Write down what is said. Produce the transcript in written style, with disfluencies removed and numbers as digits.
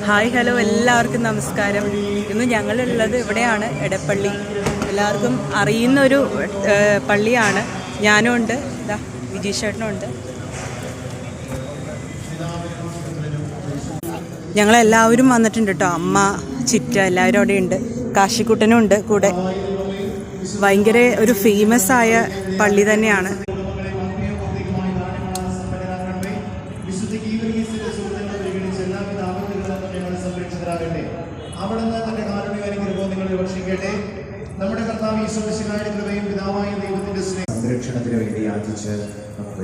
Hi hello എല്ലാവർക്കും നമസ്കാരം. ഇന്ന് ഞങ്ങളുള്ളത് ഇവിടെയാണ്, എടപ്പള്ളി. എല്ലാവർക്കും അറിയുന്നൊരു പള്ളിയാണ്. ഞാനും ഉണ്ട്, ഇതാ വിജീഷേട്ടനും ഉണ്ട്. ഞങ്ങളെല്ലാവരും വന്നിട്ടുണ്ട് കേട്ടോ. അമ്മ, ചിറ്റ എല്ലാവരും അവിടെ ഉണ്ട്. കാശിക്കുട്ടനും ഉണ്ട് കൂടെ. ഭയങ്കര ഒരു ഫേമസ് ആയ പള്ളി തന്നെയാണ്. നമ്മുടെ കർത്താവ് യേശുമിശിഹായുടെ കൃപയും പിതാവായ ദൈവത്തിന്റെ സംരക്ഷണത്തിന് വേണ്ടി യാചിച്ച് നമുക്ക്